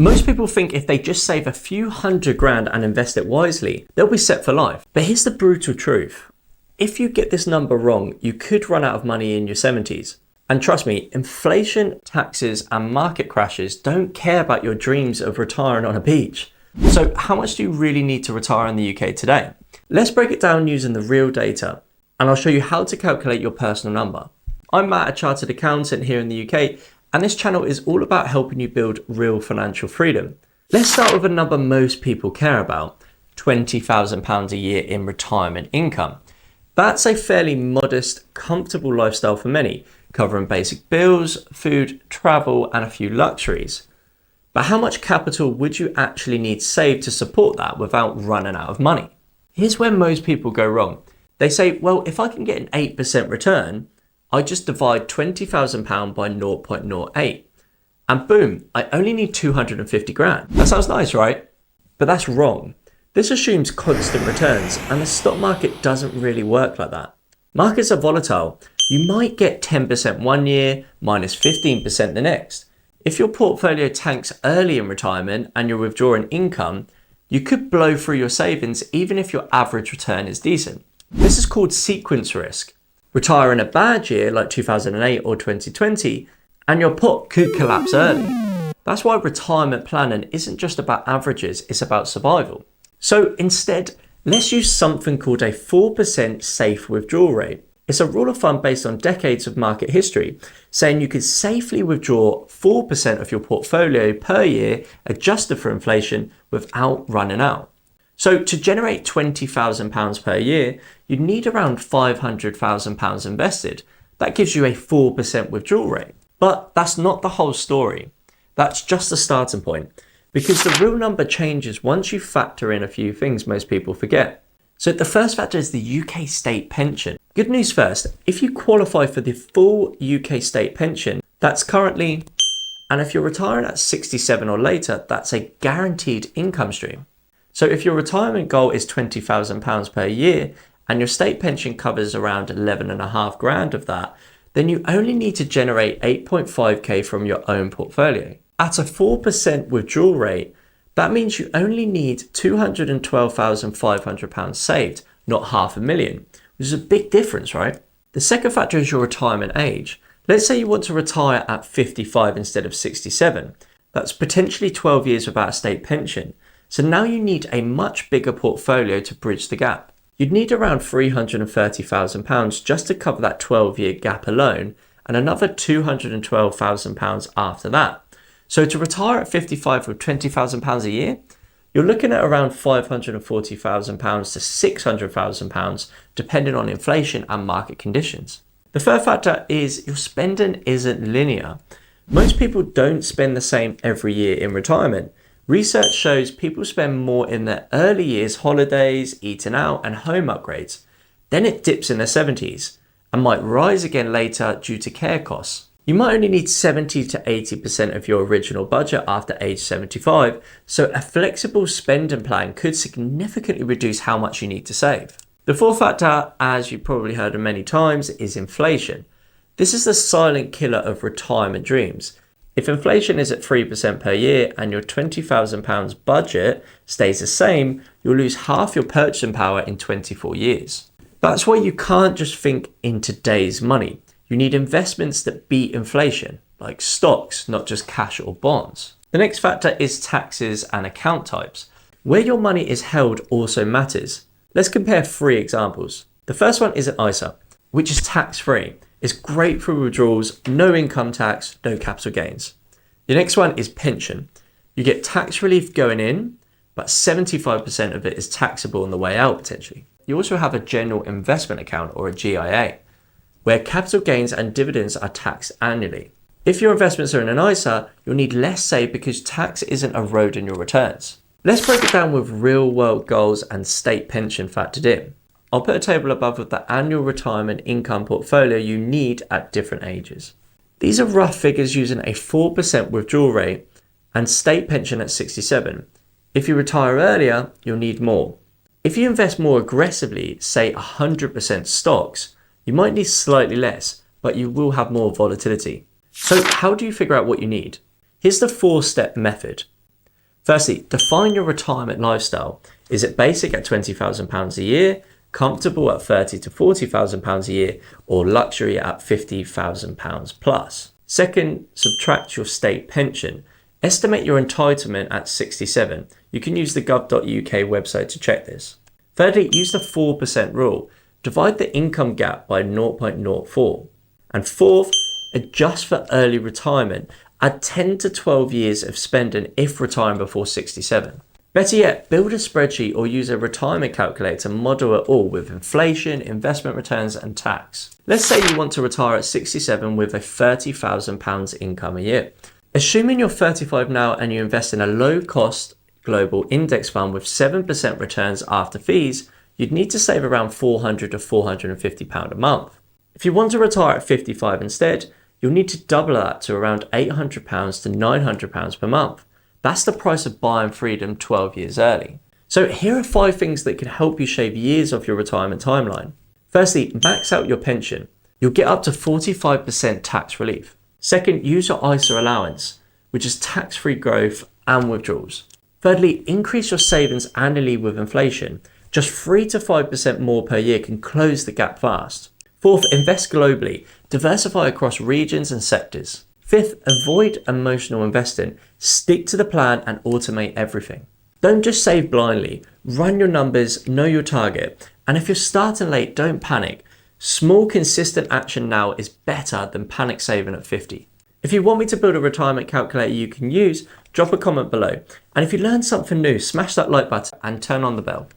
Most people think if they just save a few $100,000 and invest it wisely, they'll be set for life. But here's the brutal truth. If you get this number wrong, you could run out of money in your 70s. And trust me, inflation, taxes, and market crashes don't care about your dreams of retiring on a beach. So how much do you really need to retire in the UK today? Let's break it down using the real data, and I'll show you how to calculate your personal number. I'm Matt, a chartered accountant here in the UK, and this channel is all about helping you build real financial freedom. Let's start with a number most people care about, £20,000 a year in retirement income. That's a fairly modest, comfortable lifestyle for many, covering basic bills, food, travel, and a few luxuries. But how much capital would you actually need saved to support that without running out of money? Here's where most people go wrong. They say, well, if I can get an 8% return, I just divide £20,000 by 0.08 and boom, I only need 250 grand. That sounds nice, right? But that's wrong. This assumes constant returns, and the stock market doesn't really work like that. Markets are volatile. You might get 10% one year, minus 15% the next. If your portfolio tanks early in retirement and you're withdrawing income, you could blow through your savings even if your average return is decent. This is called sequence risk. Retire in a bad year like 2008 or 2020, and your pot could collapse early. That's why retirement planning isn't just about averages, it's about survival. So instead, let's use something called a 4% safe withdrawal rate. It's a rule of thumb based on decades of market history, saying you could safely withdraw 4% of your portfolio per year, adjusted for inflation, without running out. So to generate £20,000 per year, you'd need around £500,000 invested. That gives you a 4% withdrawal rate. But that's not the whole story. That's just the starting point, because the real number changes once you factor in a few things most people forget. So the first factor is the UK state pension. Good news first, if you qualify for the full UK state pension, that's currently, and if you're retiring at 67 or later, that's a guaranteed income stream. So if your retirement goal is £20,000 per year and your state pension covers around 11.5 grand of that, then you only need to generate 8.5k from your own portfolio. At a 4% withdrawal rate, that means you only need £212,500 saved, not $500,000, which is a big difference, right? The second factor is your retirement age. Let's say you want to retire at 55 instead of 67. That's potentially 12 years without a state pension. So now you need a much bigger portfolio to bridge the gap. You'd need around £330,000 just to cover that 12-year gap alone, and another £212,000 after that. So to retire at 55 with £20,000 a year, you're looking at around £540,000 to £600,000, depending on inflation and market conditions. The third factor is your spending isn't linear. Most people don't spend the same every year in retirement. Research shows people spend more in their early years, holidays, eating out, and home upgrades. Then it dips in their 70s and might rise again later due to care costs. You might only need 70 to 80% of your original budget after age 75, so a flexible spending plan could significantly reduce how much you need to save. The fourth factor, as you've probably heard of many times, is inflation. This is the silent killer of retirement dreams. If inflation is at 3% per year and your £20,000 budget stays the same, you'll lose half your purchasing power in 24 years. That's why you can't just think in today's money. You need investments that beat inflation, like stocks, not just cash or bonds. The next factor is taxes and account types. Where your money is held also matters. Let's compare 3 examples. The first one is an ISA, which is tax-free. It's great for withdrawals, no income tax, no capital gains. The next one is pension. You get tax relief going in, but 75% of it is taxable on the way out potentially. You also have a general investment account, or a GIA, where capital gains and dividends are taxed annually. If your investments are in an ISA, you'll need less saved because tax isn't eroding your returns. Let's break it down with real world goals and state pension factored in. I'll put a table above with the annual retirement income portfolio you need at different ages. These are rough figures using a 4% withdrawal rate and state pension at 67. If you retire earlier, you'll need more. If you invest more aggressively, say 100% stocks, you might need slightly less, but you will have more volatility. So how do you figure out what you need? Here's the 4-step method. Firstly, define your retirement lifestyle. Is it basic at £20,000 a year, comfortable at £30,000 to £40,000 a year, or luxury at £50,000 plus? Second, subtract your state pension. Estimate your entitlement at 67. You can use the gov.uk website to check this. Thirdly, use the 4% rule. Divide the income gap by 0.04. And fourth, adjust for early retirement. Add 10 to 12 years of spending if retiring before 67. Better yet, build a spreadsheet or use a retirement calculator to model it all with inflation, investment returns, and tax. Let's say you want to retire at 67 with a £30,000 income a year. Assuming you're 35 now and you invest in a low-cost global index fund with 7% returns after fees, you'd need to save around £400 to £450 a month. If you want to retire at 55 instead, you'll need to double that to around £800 to £900 per month. That's the price of buying freedom 12 years early. So here are 5 things that can help you shave years off your retirement timeline. Firstly, max out your pension. You'll get up to 45% tax relief. Second, use your ISA allowance, which is tax-free growth and withdrawals. Thirdly, increase your savings annually with inflation. Just 3 to 5% more per year can close the gap fast. Fourth, invest globally. Diversify across regions and sectors. Fifth, avoid emotional investing. Stick to the plan and automate everything. Don't just save blindly. Run your numbers, know your target. And if you're starting late, don't panic. Small, consistent action now is better than panic saving at 50. If you want me to build a retirement calculator you can use, drop a comment below. And if you learned something new, smash that like button and turn on the bell.